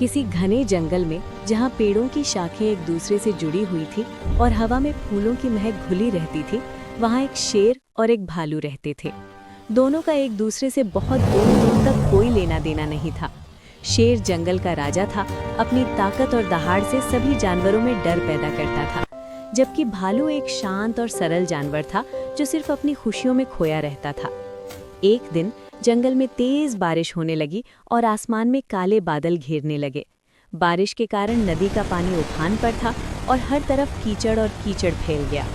किसी घने जंगल में जहाँ पेड़ों की शाखें एक दूसरे से जुड़ी हुई थी और हवा में फूलों की महक घुली रहती थी, वहाँ एक शेर और एक भालू रहते थे। दोनों का एक दूसरे से बहुत दूर दूर तक कोई लेना देना नहीं था। शेर जंगल का राजा था, अपनी ताकत और दहाड़ से सभी जानवरों में डर पैदा करता था, जबकि भालू एक शांत और सरल जानवर था जो सिर्फ अपनी खुशियों में खोया रहता था। एक दिन जंगल में तेज बारिश होने लगी और आसमान में काले बादल घेरने लगे। बारिश के कारण नदी का पानी उफान पर था और हर तरफ कीचड़ और कीचड़ फैल गया।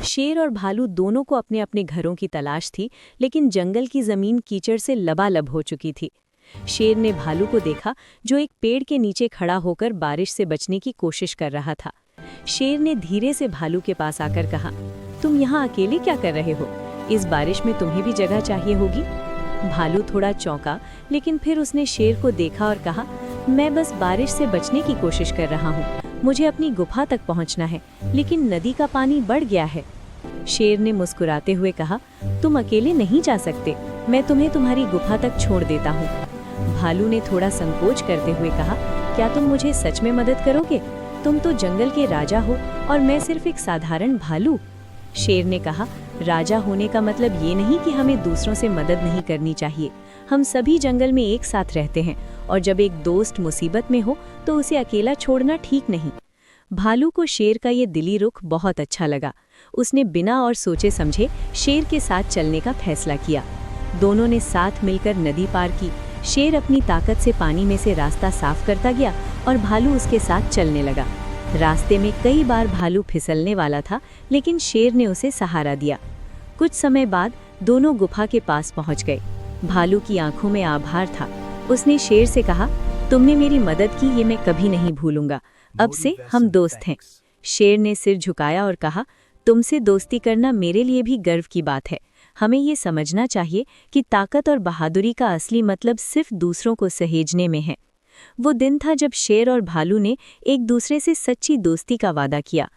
शेर और भालू दोनों को अपने अपने घरों की तलाश थी, लेकिन जंगल की जमीन कीचड़ से लबालब हो चुकी थी। शेर ने भालू को देखा, जो एक पेड़ के नीचे खड़ा होकर बारिश से बचने की कोशिश कर रहा था। शेर ने धीरे से भालू के पास आकर कहा, तुम यहाँ अकेले क्या कर रहे हो? इस बारिश में तुम्हें भी जगह चाहिए होगी। भालू थोड़ा चौंका, लेकिन फिर उसने शेर को देखा और कहा, मैं बस बारिश से बचने की कोशिश कर रहा हूँ। मुझे अपनी गुफा तक पहुँचना है, लेकिन नदी का पानी बढ़ गया है। शेर ने मुस्कुराते हुए कहा, तुम अकेले नहीं जा सकते, मैं तुम्हें तुम्हारी गुफा तक छोड़ देता हूँ। भालू ने थोड़ा संकोच करते हुए कहा, क्या तुम मुझे सच में मदद करोगे? तुम तो जंगल के राजा हो और मैं सिर्फ एक साधारण भालू। शेर ने कहा, राजा होने का मतलब ये नहीं कि हमें दूसरों से मदद नहीं करनी चाहिए। हम सभी जंगल में एक साथ रहते हैं और जब एक दोस्त मुसीबत में हो तो उसे अकेला छोड़ना ठीक नहीं। भालू को शेर का ये दिली रुख बहुत अच्छा लगा। उसने बिना और सोचे समझे शेर के साथ चलने का फैसला किया। दोनों ने साथ मिलकर नदी पार की। शेर अपनी ताकत से पानी में से रास्ता साफ करता गया और भालू उसके साथ चलने लगा। रास्ते में कई बार भालू फिसलने वाला था, लेकिन शेर ने उसे सहारा दिया। कुछ समय बाद दोनों गुफा के पास पहुंच गए। भालू की आंखों में आभार था। उसने शेर से कहा, तुमने मेरी मदद की, ये मैं कभी नहीं भूलूंगा। अब से हम दोस्त हैं। शेर ने सिर झुकाया और कहा, तुमसे दोस्ती करना मेरे लिए भी गर्व की बात है। हमें ये समझना चाहिए कि ताकत और बहादुरी का असली मतलब सिर्फ दूसरों को सहेजने में है। वो दिन था जब शेर और भालू ने एक दूसरे से सच्ची दोस्ती का वादा किया।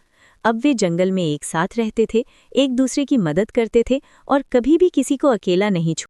अब वे जंगल में एक साथ रहते थे, एक दूसरे की मदद करते थे और कभी भी किसी को अकेला नहीं छोड़ते।